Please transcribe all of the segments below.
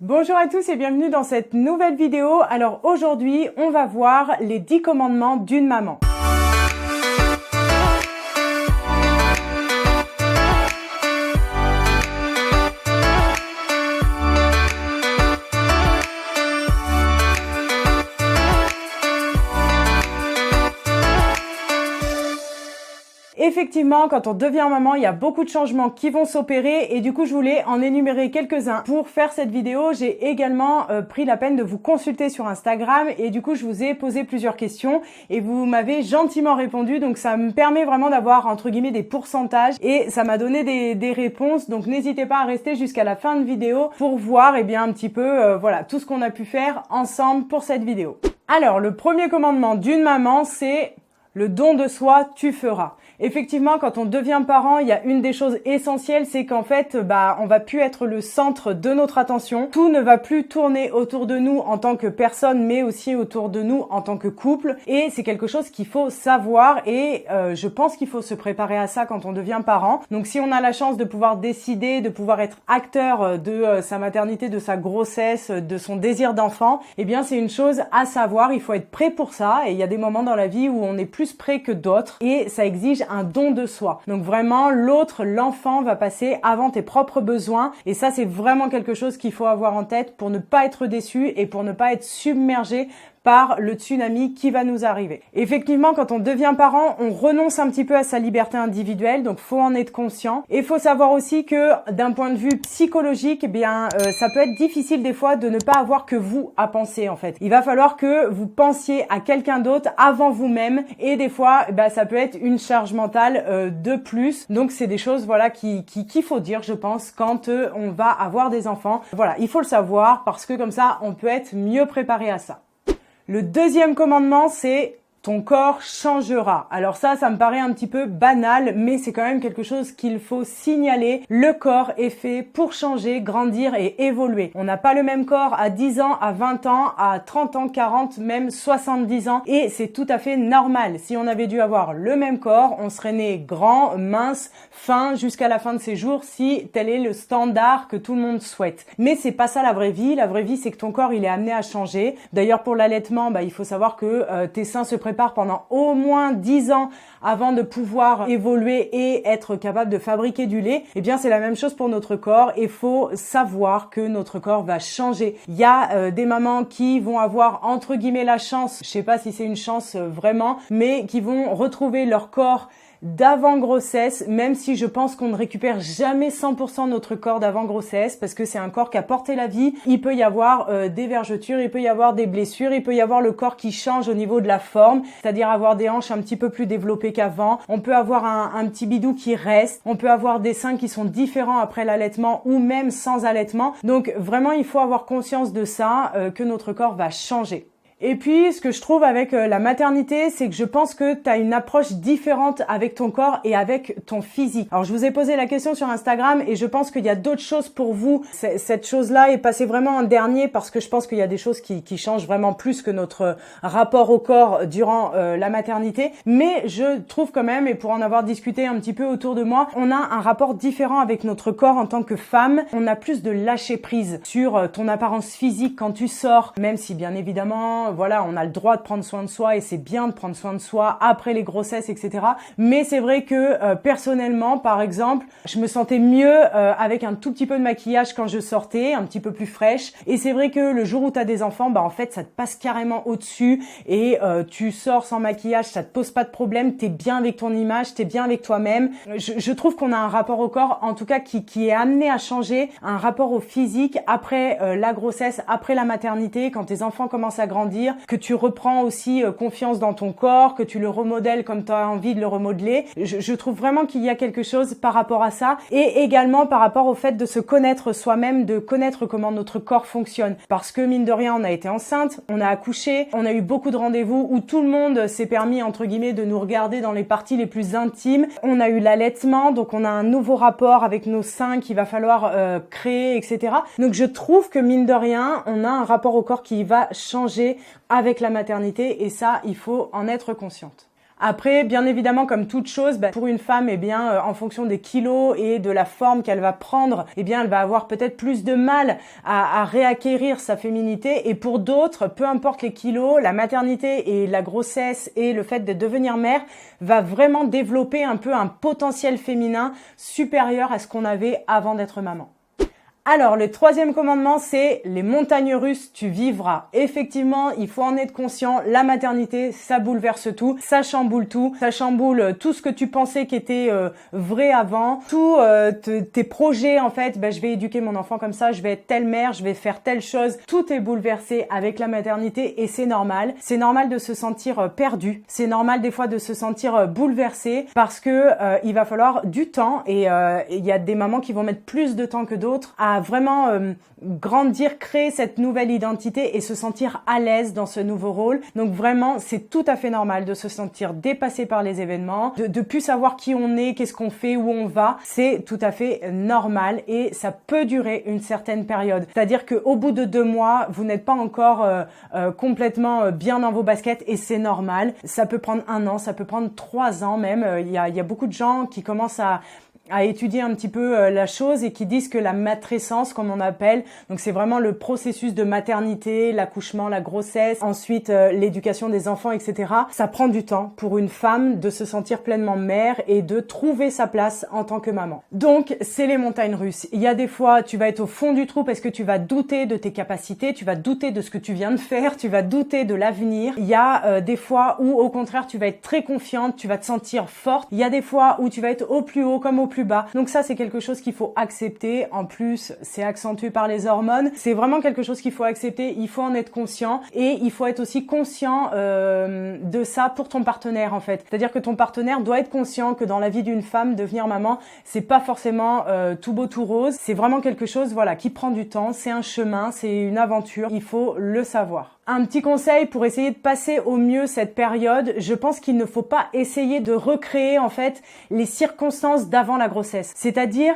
Bonjour à tous et bienvenue dans cette nouvelle vidéo. Alors aujourd'hui, on va voir les 10 commandements d'une maman. Effectivement, quand on devient maman, il y a beaucoup de changements qui vont s'opérer et du coup, je voulais en énumérer quelques-uns. Pour faire cette vidéo, j'ai également pris la peine de vous consulter sur Instagram et du coup, je vous ai posé plusieurs questions et vous m'avez gentiment répondu. Donc, ça me permet vraiment d'avoir, entre guillemets, des pourcentages et ça m'a donné des réponses. Donc, n'hésitez pas à rester jusqu'à la fin de vidéo pour voir, eh bien, un petit peu, voilà, tout ce qu'on a pu faire ensemble pour cette vidéo. Alors, le premier commandement d'une maman, c'est le don de soi, tu feras. Effectivement, quand on devient parent, il y a une des choses essentielles, c'est qu'en fait, on va plus être le centre de notre attention. Tout ne va plus tourner autour de nous en tant que personne, mais aussi autour de nous en tant que couple. Et c'est quelque chose qu'il faut savoir et je pense qu'il faut se préparer à ça quand on devient parent. Donc, si on a la chance de pouvoir décider, de pouvoir être acteur de sa maternité, de sa grossesse, de son désir d'enfant, eh bien, c'est une chose à savoir. Il faut être prêt pour ça. Et il y a des moments dans la vie où on est plus prêt que d'autres et ça exige un don de soi. Donc vraiment, l'enfant va passer avant tes propres besoins et ça, c'est vraiment quelque chose qu'il faut avoir en tête pour ne pas être déçu et pour ne pas être submergé par le tsunami qui va nous arriver. Effectivement, quand on devient parent, on renonce un petit peu à sa liberté individuelle, donc faut en être conscient. Et faut savoir aussi que d'un point de vue psychologique, eh bien, ça peut être difficile des fois de ne pas avoir que vous à penser en fait. Il va falloir que vous pensiez à quelqu'un d'autre avant vous-même et des fois, ça peut être une charge mentale de plus. Donc c'est des choses voilà qu'il faut dire, je pense, quand on va avoir des enfants. Voilà, il faut le savoir parce que comme ça, on peut être mieux préparé à ça. Le deuxième commandement, c'est ton corps changera. Alors ça me paraît un petit peu banal, mais c'est quand même quelque chose qu'il faut signaler. Le corps est fait pour changer, grandir et évoluer. On n'a pas le même corps à 10 ans, à 20 ans, à 30 ans, 40, même 70 ans. Et c'est tout à fait normal. Si on avait dû avoir le même corps, on serait né grand, mince, fin, jusqu'à la fin de ses jours, si tel est le standard que tout le monde souhaite. Mais c'est pas ça la vraie vie. La vraie vie, c'est que ton corps, il est amené à changer. D'ailleurs, pour l'allaitement, il faut savoir que tes seins se préparent pendant au moins 10 ans avant de pouvoir évoluer et être capable de fabriquer du lait. Eh bien, c'est la même chose pour notre corps. Il faut savoir que notre corps va changer. Il y a des mamans qui vont avoir entre guillemets la chance, je sais pas si c'est une chance vraiment, mais qui vont retrouver leur corps d'avant grossesse, même si je pense qu'on ne récupère jamais 100% notre corps d'avant grossesse parce que c'est un corps qui a porté la vie. Il peut y avoir des vergetures, il peut y avoir des blessures, il peut y avoir le corps qui change au niveau de la forme, c'est-à-dire avoir des hanches un petit peu plus développées qu'avant. On peut avoir un petit bidou qui reste, on peut avoir des seins qui sont différents après l'allaitement ou même sans allaitement. Donc vraiment, il faut avoir conscience de ça, que notre corps va changer. Et puis, ce que je trouve avec la maternité, c'est que je pense que tu as une approche différente avec ton corps et avec ton physique. Alors, je vous ai posé la question sur Instagram et je pense qu'il y a d'autres choses pour vous. Cette chose-là est passée vraiment en dernier parce que je pense qu'il y a des choses qui changent vraiment plus que notre rapport au corps durant la maternité. Mais je trouve quand même, et pour en avoir discuté un petit peu autour de moi, on a un rapport différent avec notre corps en tant que femme. On a plus de lâcher prise sur ton apparence physique quand tu sors, même si bien évidemment, voilà, on a le droit de prendre soin de soi et c'est bien de prendre soin de soi après les grossesses, etc. Mais c'est vrai que personnellement, par exemple, je me sentais mieux avec un tout petit peu de maquillage quand je sortais, un petit peu plus fraîche. Et c'est vrai que le jour où tu as des enfants, en fait, ça te passe carrément au-dessus et tu sors sans maquillage, ça te pose pas de problème, t'es bien avec ton image, t'es bien avec toi-même. Je trouve qu'on a un rapport au corps, en tout cas, qui est amené à changer, un rapport au physique après la grossesse, après la maternité, quand tes enfants commencent à grandir, que tu reprends aussi confiance dans ton corps, que tu le remodèles comme tu as envie de le remodeler. Je trouve vraiment qu'il y a quelque chose par rapport à ça et également par rapport au fait de se connaître soi-même, de connaître comment notre corps fonctionne. Parce que mine de rien, on a été enceinte, on a accouché, on a eu beaucoup de rendez-vous où tout le monde s'est permis entre guillemets de nous regarder dans les parties les plus intimes. On a eu l'allaitement, donc on a un nouveau rapport avec nos seins qu'il va falloir créer, etc. Donc je trouve que mine de rien, on a un rapport au corps qui va changer avec la maternité et ça, il faut en être consciente. Après, bien évidemment, comme toute chose, pour une femme, eh bien, en fonction des kilos et de la forme qu'elle va prendre, eh bien, elle va avoir peut-être plus de mal à réacquérir sa féminité. Et pour d'autres, peu importe les kilos, la maternité et la grossesse et le fait de devenir mère va vraiment développer un peu un potentiel féminin supérieur à ce qu'on avait avant d'être maman. Alors, le troisième commandement, c'est les montagnes russes, tu vivras. Effectivement, il faut en être conscient, la maternité, ça bouleverse tout, ça chamboule tout ce que tu pensais qui était vrai avant, tous tes projets, en fait, je vais éduquer mon enfant comme ça, je vais être telle mère, je vais faire telle chose, tout est bouleversé avec la maternité et c'est normal. C'est normal de se sentir perdu, c'est normal des fois de se sentir bouleversé parce que il va falloir du temps et il y a des mamans qui vont mettre plus de temps que d'autres à vraiment grandir, créer cette nouvelle identité et se sentir à l'aise dans ce nouveau rôle. Donc vraiment, c'est tout à fait normal de se sentir dépassé par les événements, de plus savoir qui on est, qu'est-ce qu'on fait, où on va. C'est tout à fait normal et ça peut durer une certaine période. C'est-à-dire qu'au bout de 2 mois, vous n'êtes pas encore complètement bien dans vos baskets et c'est normal. Ça peut prendre 1 an, ça peut prendre 3 ans même. Il y a beaucoup de gens qui commencent à étudier un petit peu la chose et qui disent que la matrescence, comme on appelle, donc c'est vraiment le processus de maternité, l'accouchement, la grossesse, ensuite l'éducation des enfants, etc. Ça prend du temps pour une femme de se sentir pleinement mère et de trouver sa place en tant que maman. Donc, c'est les montagnes russes. Il y a des fois, tu vas être au fond du trou parce que tu vas douter de tes capacités, tu vas douter de ce que tu viens de faire, tu vas douter de l'avenir. Il y a des fois où, au contraire, tu vas être très confiante, tu vas te sentir forte. Il y a des fois où tu vas être au plus haut comme au plus bas. Donc ça, c'est quelque chose qu'il faut accepter. En plus, c'est accentué par les hormones. C'est vraiment quelque chose qu'il faut accepter. Il faut en être conscient et il faut être aussi conscient de ça pour ton partenaire, en fait. C'est-à-dire que ton partenaire doit être conscient que dans la vie d'une femme, devenir maman, c'est pas forcément tout beau, tout rose. C'est vraiment quelque chose, voilà, qui prend du temps. C'est un chemin, c'est une aventure. Il faut le savoir. Un petit conseil pour essayer de passer au mieux cette période, je pense qu'il ne faut pas essayer de recréer en fait les circonstances d'avant la grossesse. C'est-à-dire,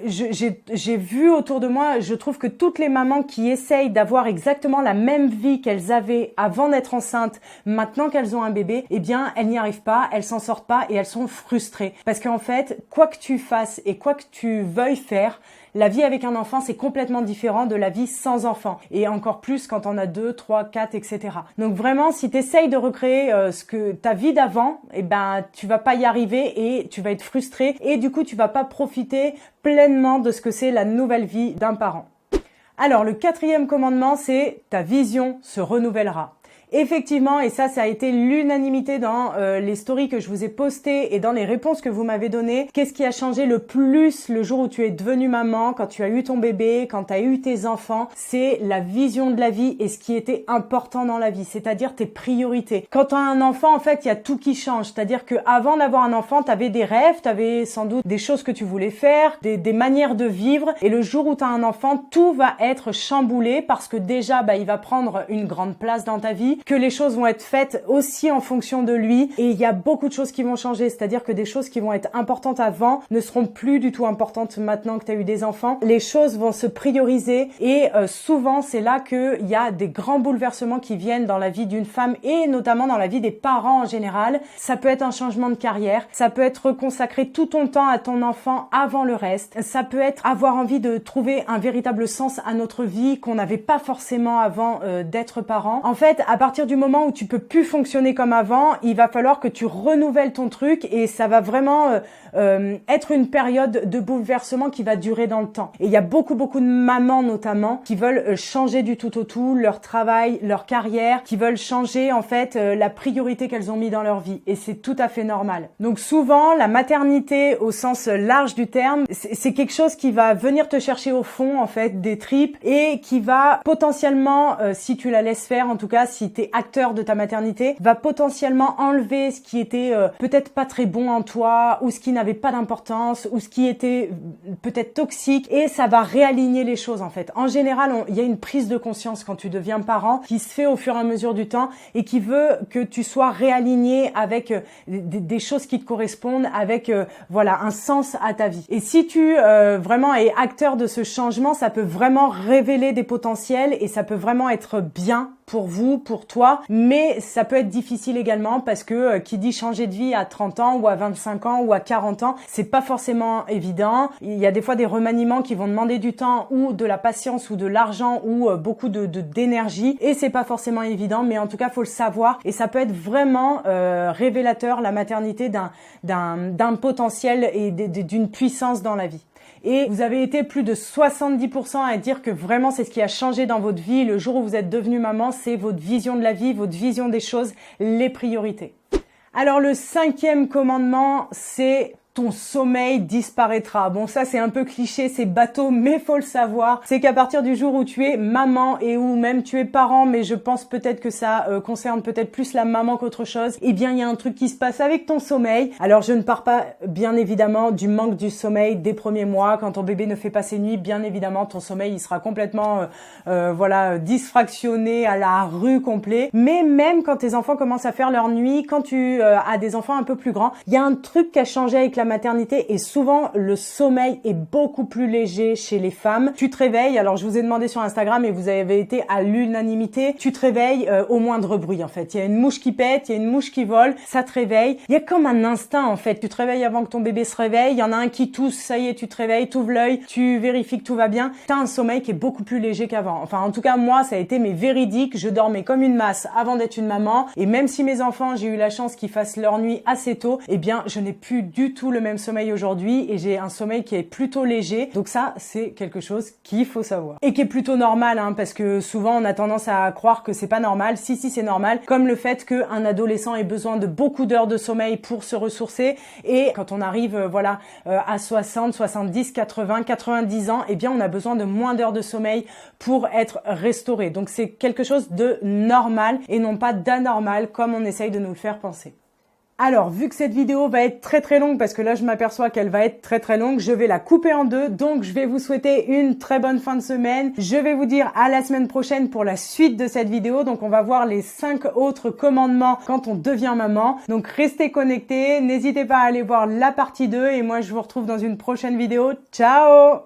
j'ai vu autour de moi, je trouve que toutes les mamans qui essayent d'avoir exactement la même vie qu'elles avaient avant d'être enceintes, maintenant qu'elles ont un bébé, eh bien, elles n'y arrivent pas, elles s'en sortent pas et elles sont frustrées. Parce qu'en fait, quoi que tu fasses et quoi que tu veuilles faire, la vie avec un enfant, c'est complètement différent de la vie sans enfant. Et encore plus quand on a 2, 3, 4, etc. Donc vraiment, si tu essayes de recréer ta vie d'avant, eh ben, tu vas pas y arriver et tu vas être frustré. Et du coup, tu vas pas profiter pleinement de ce que c'est la nouvelle vie d'un parent. Alors, le 4e commandement, c'est ta vision se renouvellera. Effectivement, et ça a été l'unanimité dans les stories que je vous ai postées et dans les réponses que vous m'avez données. Qu'est-ce qui a changé le plus le jour où tu es devenue maman, quand tu as eu ton bébé, quand tu as eu tes enfants? C'est la vision de la vie et ce qui était important dans la vie, c'est-à-dire tes priorités. Quand tu as un enfant, en fait, il y a tout qui change. C'est-à-dire que avant d'avoir un enfant, tu avais des rêves, tu avais sans doute des choses que tu voulais faire, des manières de vivre. Et le jour où tu as un enfant, tout va être chamboulé parce que déjà, il va prendre une grande place dans ta vie, que les choses vont être faites aussi en fonction de lui et il y a beaucoup de choses qui vont changer, c'est-à-dire que des choses qui vont être importantes avant ne seront plus du tout importantes maintenant que tu as eu des enfants. Les choses vont se prioriser et souvent c'est là qu'il y a des grands bouleversements qui viennent dans la vie d'une femme et notamment dans la vie des parents en général. Ça peut être un changement de carrière, ça peut être consacrer tout ton temps à ton enfant avant le reste, ça peut être avoir envie de trouver un véritable sens à notre vie qu'on n'avait pas forcément avant d'être parent. En fait, à partir du moment où tu peux plus fonctionner comme avant, il va falloir que tu renouvelles ton truc et ça va vraiment être une période de bouleversement qui va durer dans le temps. Et il y a beaucoup de mamans notamment qui veulent changer du tout au tout leur travail, leur carrière, qui veulent changer en fait la priorité qu'elles ont mis dans leur vie et c'est tout à fait normal. Donc souvent la maternité au sens large du terme, c'est quelque chose qui va venir te chercher au fond en fait des tripes et qui va potentiellement, si tu la laisses faire, en tout cas si t'es acteur de ta maternité, va potentiellement enlever ce qui était peut-être pas très bon en toi ou ce qui n'avait pas d'importance ou ce qui était peut-être toxique et ça va réaligner les choses en fait. En général, il y a une prise de conscience quand tu deviens parent qui se fait au fur et à mesure du temps et qui veut que tu sois réaligné avec des choses qui te correspondent, avec voilà un sens à ta vie. Et si tu vraiment es acteur de ce changement, ça peut vraiment révéler des potentiels et ça peut vraiment être bien pour vous, pour pour toi, mais ça peut être difficile également parce que qui dit changer de vie à 30 ans ou à 25 ans ou à 40 ans, c'est pas forcément évident. Il y a des fois des remaniements qui vont demander du temps ou de la patience ou de l'argent ou beaucoup d'énergie et c'est pas forcément évident, mais en tout cas faut le savoir et ça peut être vraiment révélateur la maternité d'un potentiel et d'une puissance dans la vie. Et vous avez été plus de 70% à dire que vraiment c'est ce qui a changé dans votre vie le jour où vous êtes devenue maman, c'est votre vision de la vie, votre vision des choses, les priorités. Alors le 5e commandement, c'est ton sommeil disparaîtra. Bon, ça c'est un peu cliché, c'est bateau, mais faut le savoir. C'est qu'à partir du jour où tu es maman et où même tu es parent, mais je pense peut-être que ça concerne peut-être plus la maman qu'autre chose, eh bien il y a un truc qui se passe avec ton sommeil. Alors je ne pars pas bien évidemment du manque du sommeil des premiers mois. Quand ton bébé ne fait pas ses nuits, bien évidemment ton sommeil il sera complètement dysfractionné à la rue complet. Mais même quand tes enfants commencent à faire leur nuit, quand tu as des enfants un peu plus grands, il y a un truc qui a changé avec la maternité et souvent le sommeil est beaucoup plus léger chez les femmes. Tu te réveilles, alors je vous ai demandé sur Instagram et vous avez été à l'unanimité, tu te réveilles au moindre bruit en fait. Il y a une mouche qui pète, il y a une mouche qui vole, ça te réveille. Il y a comme un instinct en fait, tu te réveilles avant que ton bébé se réveille, il y en a un qui tousse, ça y est, tu te réveilles, tu ouvres l'œil, tu vérifies que tout va bien. T'as un sommeil qui est beaucoup plus léger qu'avant. Enfin en tout cas moi ça a été véridique, je dormais comme une masse avant d'être une maman et même si mes enfants j'ai eu la chance qu'ils fassent leur nuit assez tôt, eh bien je n'ai plus du tout le même sommeil aujourd'hui et j'ai un sommeil qui est plutôt léger. Donc ça, c'est quelque chose qu'il faut savoir. Et qui est plutôt normal, hein, parce que souvent on a tendance à croire que c'est pas normal. Si, c'est normal. Comme le fait qu'un adolescent ait besoin de beaucoup d'heures de sommeil pour se ressourcer. Et quand on arrive, à 60, 70, 80, 90 ans, eh bien on a besoin de moins d'heures de sommeil pour être restauré. Donc c'est quelque chose de normal et non pas d'anormal comme on essaye de nous le faire penser. Alors, vu que cette vidéo va être très très longue, parce que là je m'aperçois qu'elle va être très très longue, je vais la couper en deux. Donc je vais vous souhaiter une très bonne fin de semaine. Je vais vous dire à la semaine prochaine pour la suite de cette vidéo. Donc on va voir les 5 autres commandements quand on devient maman. Donc restez connectés, n'hésitez pas à aller voir la partie 2 et moi je vous retrouve dans une prochaine vidéo. Ciao!